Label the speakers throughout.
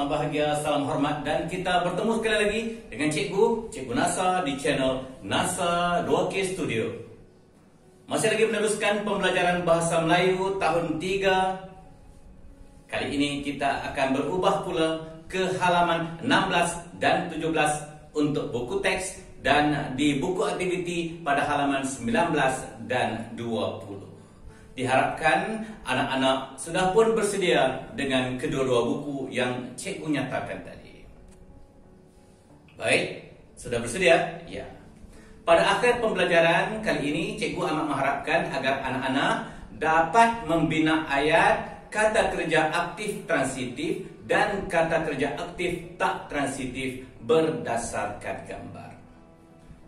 Speaker 1: salam bahagia, salam hormat, dan kita bertemu sekali lagi dengan Cikgu NASA di channel NASA 2K Studio. Masih lagi meneruskan pembelajaran Bahasa Melayu tahun 3. Kali ini kita akan berubah pula ke halaman 16 dan 17 untuk buku teks dan di buku aktiviti pada halaman 19 dan 20. Diharapkan anak-anak sudah pun bersedia dengan kedua-dua buku yang cikgu nyatakan tadi. Baik, sudah bersedia? Ya. Pada akhir pembelajaran kali ini, cikgu amat mengharapkan agar anak-anak dapat membina ayat kata kerja aktif transitif dan kata kerja aktif tak transitif berdasarkan gambar.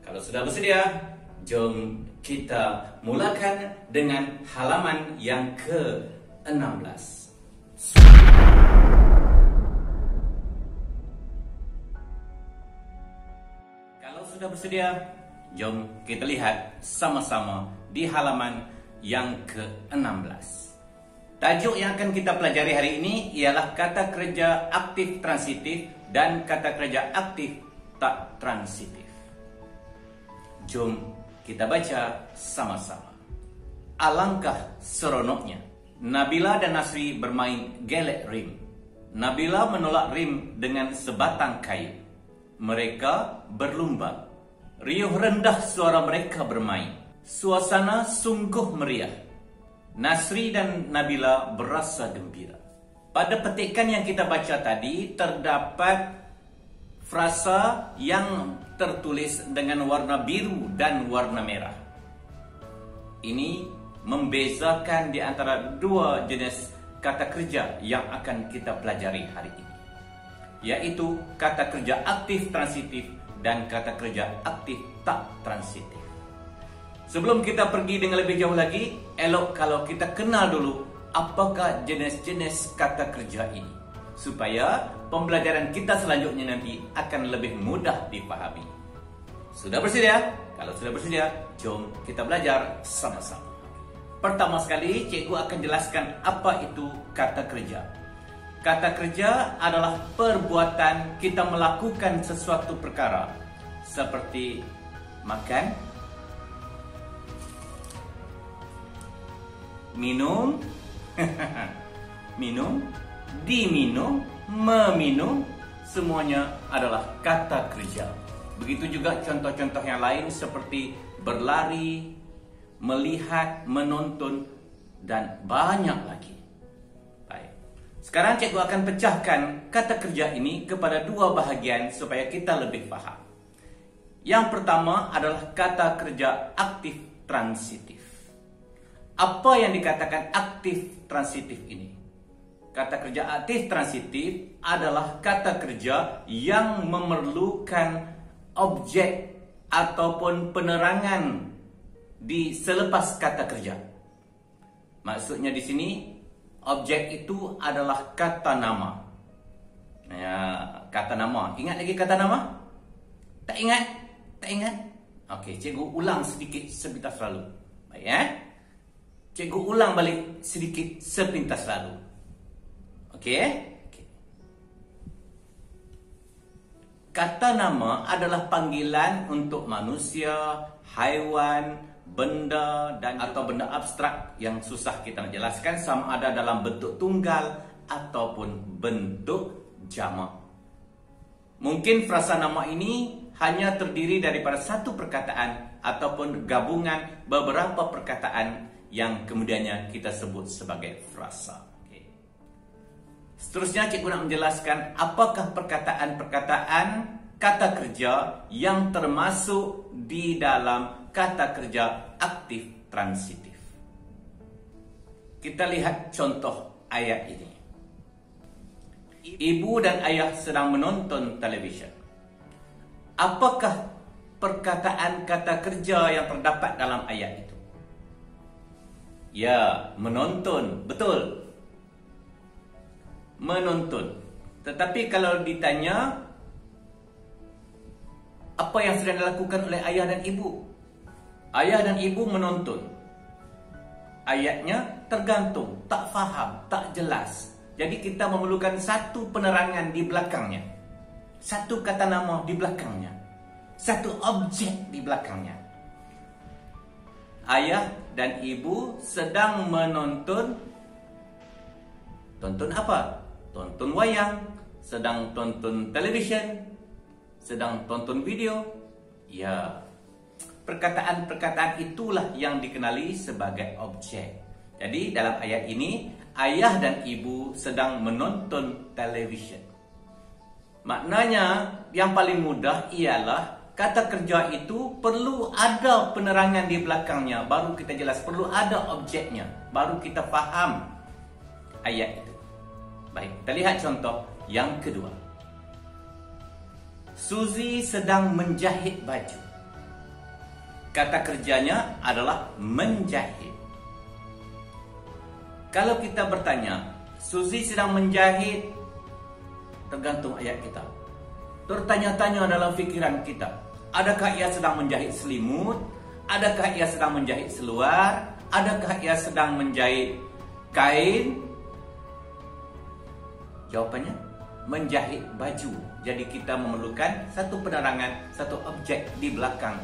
Speaker 1: Kalau sudah bersedia, jom kita mulakan dengan halaman yang ke-16. Kalau sudah bersedia, jom kita lihat sama-sama di halaman yang ke-16. Tajuk yang akan kita pelajari hari ini ialah kata kerja aktif transitif dan kata kerja aktif tak transitif. Jom kita baca sama-sama. Alangkah seronoknya Nabila dan Nasri bermain gelek rim. Nabila menolak rim dengan sebatang kayu. Mereka berlumba. Riuh rendah suara mereka bermain. Suasana sungguh meriah. Nasri dan Nabila berasa gembira. Pada petikan yang kita baca tadi terdapat frasa yang tertulis dengan warna biru dan warna merah. Ini membezakan di antara dua jenis kata kerja yang akan kita pelajari hari ini, yaitu kata kerja aktif transitif dan kata kerja aktif tak transitif. Sebelum kita pergi dengan lebih jauh lagi, elok kalau kita kenal dulu apakah jenis-jenis kata kerja ini, supaya pembelajaran kita selanjutnya nanti akan lebih mudah dipahami. Sudah bersedia? Kalau sudah bersedia, jom kita belajar sama-sama. Pertama sekali, cikgu akan jelaskan apa itu kata kerja. Kata kerja adalah perbuatan kita melakukan sesuatu perkara, seperti makan, minum, minum, diminum, meminum, semuanya adalah kata kerja. Begitu juga contoh-contoh yang lain seperti berlari, melihat, menonton, dan banyak lagi. Baik. Sekarang cikgu akan pecahkan kata kerja ini kepada dua bahagian supaya kita lebih paham. Yang pertama adalah kata kerja aktif transitif. Apa yang dikatakan aktif transitif ini? Kata kerja aktif transitif adalah kata kerja yang memerlukan objek ataupun penerangan di selepas kata kerja. Maksudnya di sini objek itu adalah kata nama. Ya, kata nama. Ingat lagi kata nama? Tak ingat? Tak ingat? Okey, cikgu ulang sedikit sepintas lalu. Baik ya. Cikgu ulang balik sedikit sepintas lalu. Okey? Kata nama adalah panggilan untuk manusia, haiwan, benda dan atau benda abstrak yang susah kita nak jelaskan sama ada dalam bentuk tunggal ataupun bentuk jamak. Mungkin frasa nama ini hanya terdiri daripada satu perkataan ataupun gabungan beberapa perkataan yang kemudiannya kita sebut sebagai frasa. Seterusnya cikgu nak menjelaskan apakah perkataan-perkataan kata kerja yang termasuk di dalam kata kerja aktif transitif. Kita lihat contoh ayat ini. Ibu dan ayah sedang menonton televisyen. Apakah perkataan kata kerja yang terdapat dalam ayat itu? Ya, menonton. Betul. Menonton. Tetapi kalau ditanya apa yang sedang dilakukan oleh ayah dan ibu? Ayah dan ibu menonton. Ayatnya tergantung, tak faham, tak jelas. Jadi kita memerlukan satu penerangan di belakangnya, satu kata nama di belakangnya, satu objek di belakangnya. Ayah dan ibu sedang menonton. Tonton apa? Tonton wayang, sedang tonton televisyen, sedang tonton video. Ya, perkataan-perkataan itulah yang dikenali sebagai objek. Jadi dalam ayat ini, ayah dan ibu sedang menonton televisyen. Maknanya yang paling mudah ialah kata kerja itu perlu ada penerangan di belakangnya, baru kita jelas. Perlu ada objeknya, baru kita faham ayat itu. Baik, kita lihat contoh yang kedua. Suzy sedang menjahit baju. Kata kerjanya adalah menjahit. Kalau kita bertanya, Suzy sedang menjahit, tergantung ayat kita. Tertanya-tanya dalam fikiran kita, adakah ia sedang menjahit selimut? Adakah ia sedang menjahit seluar? Adakah ia sedang menjahit kain? Jawapannya, menjahit baju. Jadi kita memerlukan satu penerangan, satu objek di belakang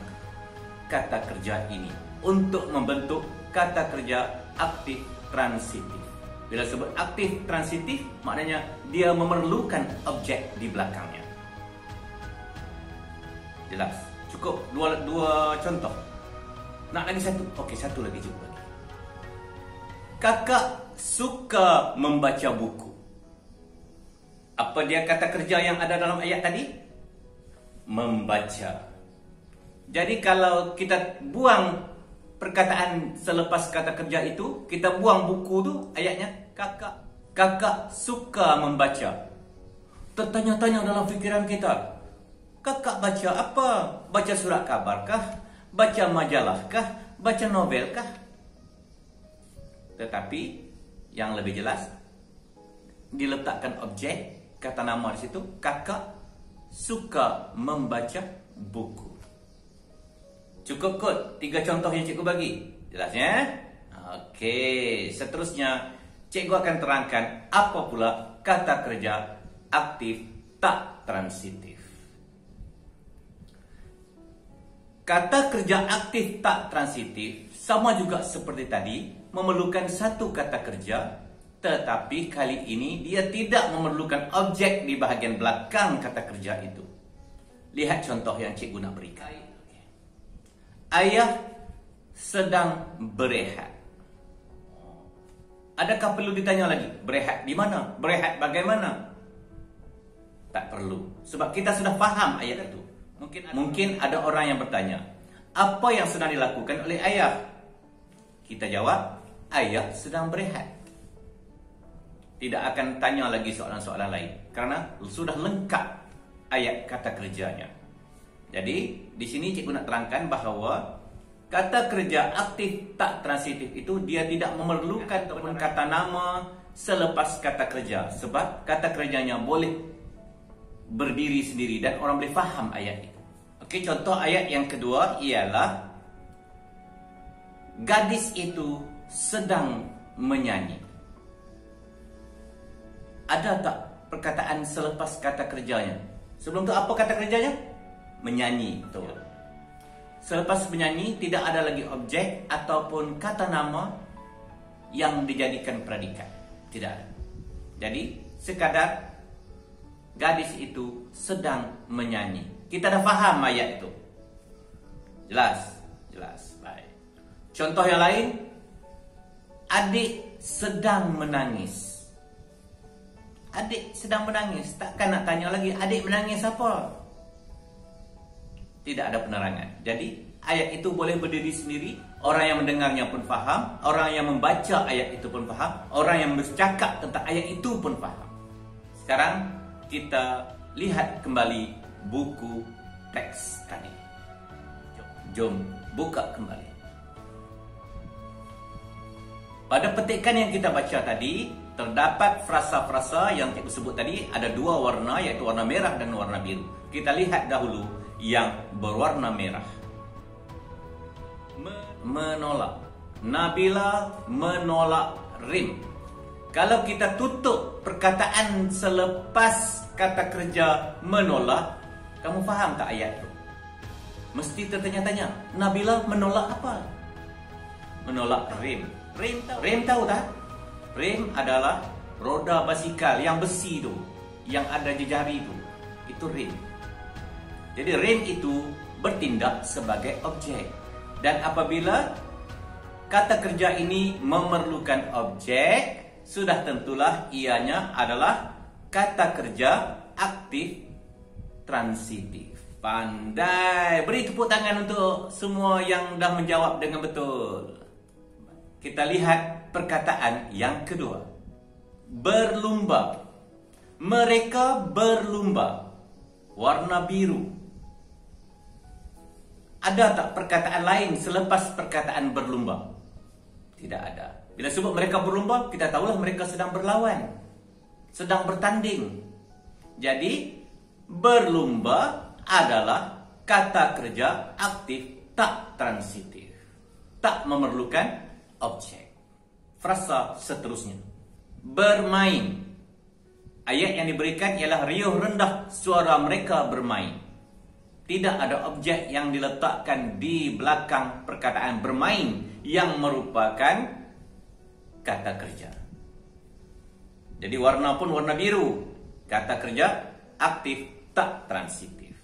Speaker 1: kata kerja ini untuk membentuk kata kerja aktif transitif. Bila sebut aktif transitif, maknanya dia memerlukan objek di belakangnya. Jelas? Cukup dua contoh. Nak lagi satu? Okey, satu lagi cukup lagi. Kakak suka membaca buku. Apa dia kata kerja yang ada dalam ayat tadi? Membaca. Jadi kalau kita buang perkataan selepas kata kerja itu, kita buang buku tu, ayatnya kakak suka membaca. Tertanya-tanya dalam fikiran kita, kakak baca apa? Baca surat khabar kah? Baca majalah kah? Baca novel kah? Tetapi yang lebih jelas, diletakkan objek, kata nama di situ, kakak suka membaca buku. Cukup kot 3 contoh yang cikgu bagi. Jelasnya? Okey, seterusnya cikgu akan terangkan apa pula kata kerja aktif tak transitif. Kata kerja aktif tak transitif sama juga seperti tadi, memerlukan satu kata kerja, tetapi kali ini dia tidak memerlukan objek di bahagian belakang kata kerja itu. Lihat contoh yang cikgu nak berikan. Ayah sedang berehat. Adakah perlu ditanya lagi? Berehat di mana? Berehat bagaimana? Tak perlu. Sebab kita sudah faham ayat itu. Mungkin ada orang yang bertanya, apa yang sedang dilakukan oleh ayah? Kita jawab, ayah sedang berehat. Tidak akan tanya lagi soalan-soalan lain, karena sudah lengkap ayat kata kerjanya. Jadi, di sini cikgu nak terangkan bahawa kata kerja aktif tak transitif itu dia tidak memerlukan ataupun kata nama selepas kata kerja. Sebab kata kerjanya boleh berdiri sendiri dan orang boleh faham ayat itu. Okey, contoh ayat yang kedua ialah gadis itu sedang menyanyi. Ada tak perkataan selepas kata kerjanya? Sebelum tu apa kata kerjanya? Menyanyi, betul. Selepas menyanyi tidak ada lagi objek ataupun kata nama yang dijadikan predikat. Tidak ada. Jadi sekadar gadis itu sedang menyanyi. Kita dah faham ayat itu. Jelas? Jelas. Baik. Contoh yang lain, adik sedang menangis. Adik sedang menangis. Takkan nak tanya lagi, adik menangis apa? Tidak ada penerangan. Jadi ayat itu boleh berdiri sendiri. Orang yang mendengarnya pun faham. Orang yang membaca ayat itu pun faham. Orang yang bercakap tentang ayat itu pun faham. Sekarang kita lihat kembali buku teks tadi. Jom buka kembali. Pada petikan yang kita baca tadi, terdapat frasa-frasa yang cikgu sebut tadi. Ada 2 warna, iaitu warna merah dan warna biru. Kita lihat dahulu yang berwarna merah. Menolak. Nabila menolak Rim. Kalau kita tutup perkataan selepas kata kerja menolak, kamu faham tak ayat itu? Mesti tertanya-tanya, Nabila menolak apa? Menolak rem. Rem tahu tak? Rem adalah roda basikal yang besi tu, yang ada jejari tu. Itu rem. Jadi rem itu bertindak sebagai objek. Dan apabila kata kerja ini memerlukan objek, sudah tentulah ianya adalah kata kerja aktif transitif. Pandai. Beri tepuk tangan untuk semua yang dah menjawab dengan betul. Kita lihat perkataan yang kedua. Berlumba. Mereka berlumba. Warna biru. Ada tak perkataan lain selepas perkataan berlumba? Tidak ada. Bila sebut mereka berlumba, kita tahulah mereka sedang berlawan, sedang bertanding. Jadi, berlumba adalah kata kerja aktif tak transitif, tak memerlukan objek. Frasa seterusnya, bermain. Ayat yang diberikan ialah riuh rendah suara mereka bermain. Tidak ada objek yang diletakkan di belakang perkataan bermain yang merupakan kata kerja. Jadi warna pun warna biru, kata kerja aktif tak transitif.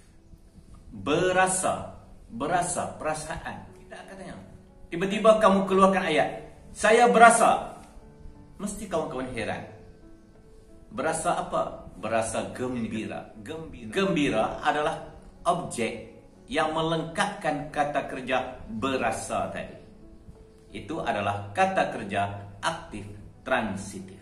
Speaker 1: Berasa, perasaan. Kita katanya, tiba-tiba kamu keluarkan ayat, saya berasa. Mesti kawan-kawan heran. Berasa apa? Berasa gembira. Gembira adalah objek yang melengkapkan kata kerja berasa tadi. Itu adalah kata kerja aktif transitif.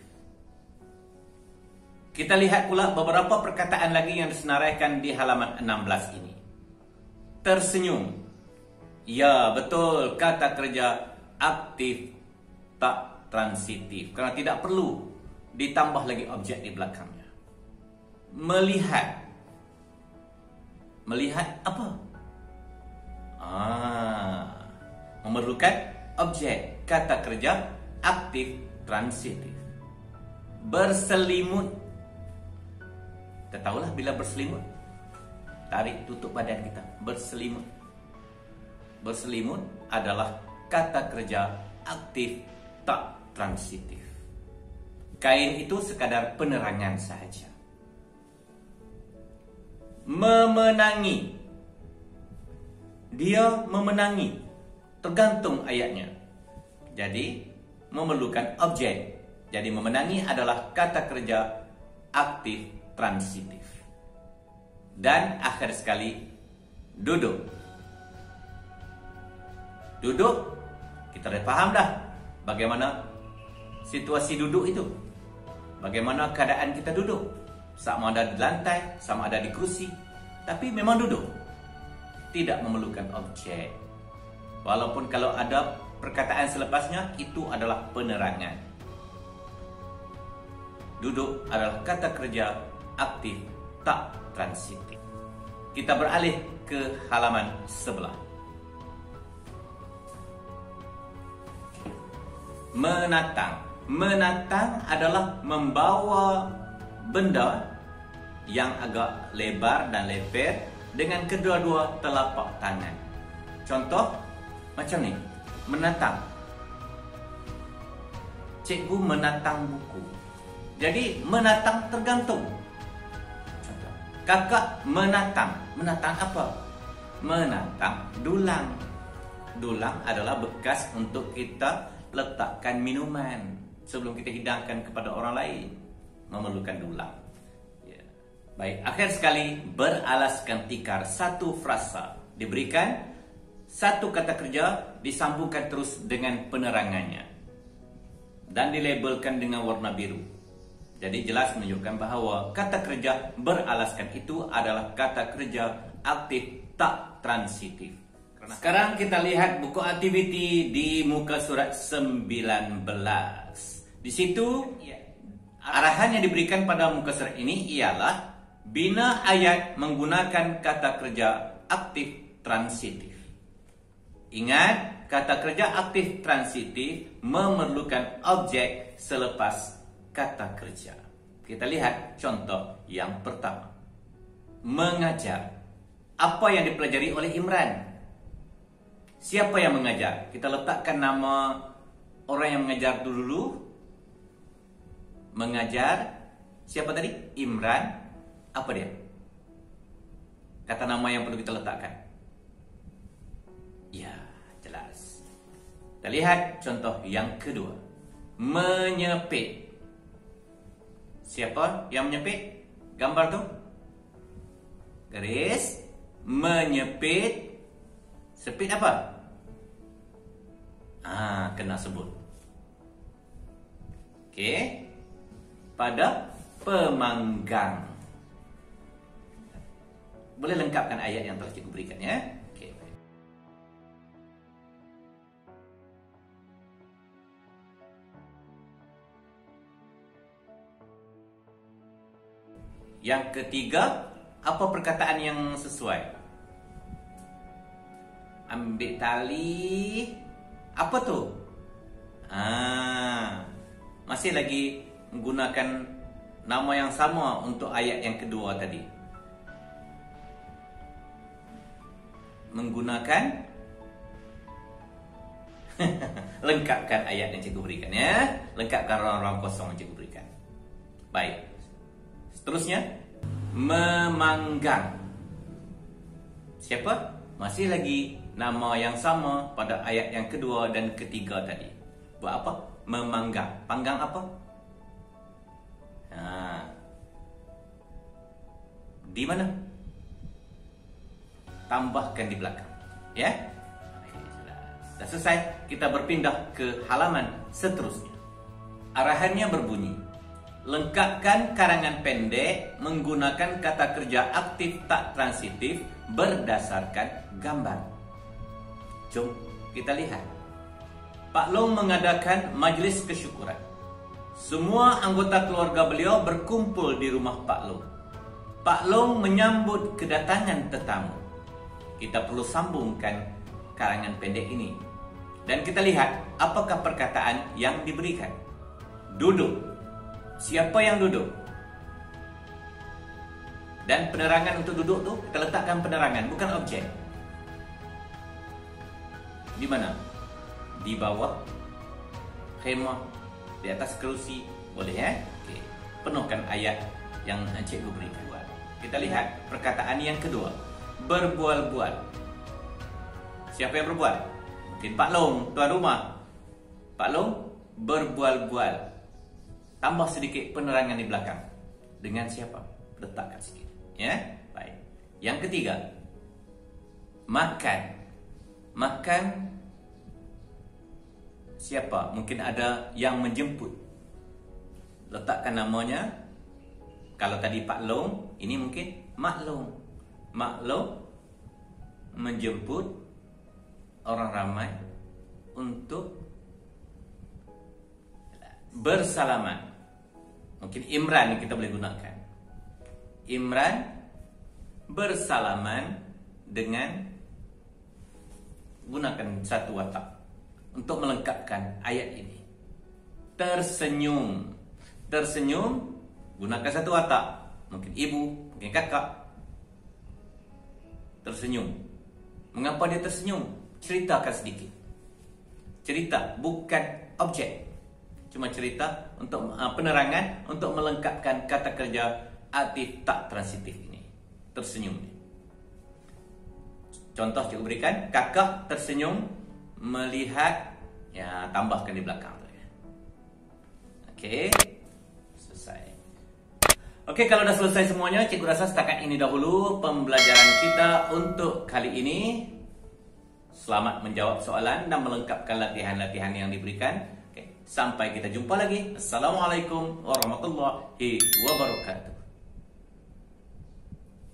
Speaker 1: Kita lihat pula beberapa perkataan lagi yang disenaraikan di halaman 16 ini. Tersenyum. Ya, betul, kata kerja aktif tak transitif, karena tidak perlu ditambah lagi objek di belakangnya. Melihat. Melihat apa? Memerlukan objek, kata kerja aktif transitif. Berselimut. Kita tahulah bila berselimut, tarik tutup badan kita. Berselimut. Berselimut adalah kata kerja aktif tak transitif. Kain itu sekadar penerangan sahaja. Memenangi. Dia memenangi. Tergantung ayatnya. Jadi memerlukan objek. Jadi memenangi adalah kata kerja aktif transitif. Dan akhir sekali, duduk. Duduk, kita dah faham dah bagaimana situasi duduk itu. Bagaimana keadaan kita duduk. Sama ada di lantai, sama ada di kursi, tapi memang duduk. Tidak memerlukan objek. Walaupun kalau ada perkataan selepasnya, itu adalah penerangan. Duduk adalah kata kerja aktif tak transitif. Kita beralih ke halaman sebelah. Menatang. Menatang adalah membawa benda yang agak lebar dan leper dengan kedua-dua telapak tangan. Contoh macam ni, menatang. Cikgu menatang buku. Jadi menatang tergantung. Contoh, kakak menatang. Menatang apa? Menatang dulang. Dulang adalah bekas untuk kita letakkan minuman sebelum kita hidangkan kepada orang lain. Memerlukan dulang. Ya. Baik, akhir sekali, beralaskan tikar. Satu frasa diberikan, satu kata kerja disambungkan terus dengan penerangannya dan dilabelkan dengan warna biru. Jadi jelas menunjukkan bahawa kata kerja beralaskan itu adalah kata kerja aktif tak transitif. Sekarang kita lihat buku aktiviti di muka surat 19. Di situ arahan yang diberikan pada muka surat ini ialah bina ayat menggunakan kata kerja aktif transitif. Ingat, kata kerja aktif transitif memerlukan objek selepas kata kerja. Kita lihat contoh yang pertama. Mengajar. Apa yang dipelajari oleh Imran? Siapa yang mengajar? Kita letakkan nama orang yang mengajar dulu. Mengajar. Siapa tadi? Imran. Apa dia? Kata nama yang perlu kita letakkan. Ya, jelas. Kita lihat contoh yang kedua. Menyepit. Siapa yang menyepit? Gambar tu. Garis. Menyepit. Sepit apa? Kena sebut. Okey. Pada pemanggang. Boleh lengkapkan ayat yang telah cikgu berikan ya. Okey. Yang ketiga, apa perkataan yang sesuai? Ambil tali. Apa tu? Masih lagi menggunakan nama yang sama untuk ayat yang kedua tadi. Menggunakan lengkapkan ayat yang cikgu berikan ya. Lengkapkan ruang-ruang kosong yang cikgu berikan. Baik. Seterusnya, memanggang. Siapa? Masih lagi nama yang sama pada ayat yang kedua dan ketiga tadi. Buat apa? Memanggang. Panggang apa? Di mana? Tambahkan di belakang. Ya? Dah selesai. Kita berpindah ke halaman seterusnya. Arahannya berbunyi. Lengkapkan karangan pendek menggunakan kata kerja aktif tak transitif berdasarkan gambar. Jom kita lihat. Pak Long mengadakan majlis kesyukuran. Semua anggota keluarga beliau berkumpul di rumah Pak Long. Pak Long menyambut kedatangan tetamu. Kita perlu sambungkan karangan pendek ini. Dan kita lihat apakah perkataan yang diberikan. Duduk. Siapa yang duduk? Dan penerangan untuk duduk tu kita letakkan penerangan, bukan objek. Di mana? Di bawah khemah, di atas kerusi, boleh ya? Okey. Penuhkan ayat yang cikgu berikan. Kita lihat perkataan yang kedua. Berbual-bual. Siapa yang berbual? Mungkin Pak Long, tuan rumah. Pak Long berbual-bual. Tambah sedikit penerangan di belakang. Dengan siapa? Letakkan sikit. Ya? Baik. Yang ketiga. Makan. Makan. Siapa? Mungkin ada yang menjemput. Letakkan namanya. Kalau tadi Pak Long, ini mungkin Mak Long. Mak Long menjemput orang ramai untuk bersalaman. Mungkin Imran yang kita boleh gunakan. Imran bersalaman dengan gunakan satu watak untuk melengkapkan ayat ini. Tersenyum. Tersenyum gunakan satu watak. Mungkin ibu, mungkin kakak. Tersenyum. Mengapa dia tersenyum? Ceritakan sedikit. Cerita, bukan objek. Cuma cerita untuk penerangan untuk melengkapkan kata kerja aktif tak transitif ini. Tersenyum. Contoh cikgu berikan, kakak tersenyum melihat, ya tambahkan di belakang tu ya. Okey. Selesai. Okey, kalau dah selesai semuanya, cikgu rasa setakat ini dahulu pembelajaran kita untuk kali ini. Selamat menjawab soalan dan melengkapkan latihan-latihan yang diberikan. Sampai kita jumpa lagi. Assalamualaikum warahmatullahi wabarakatuh.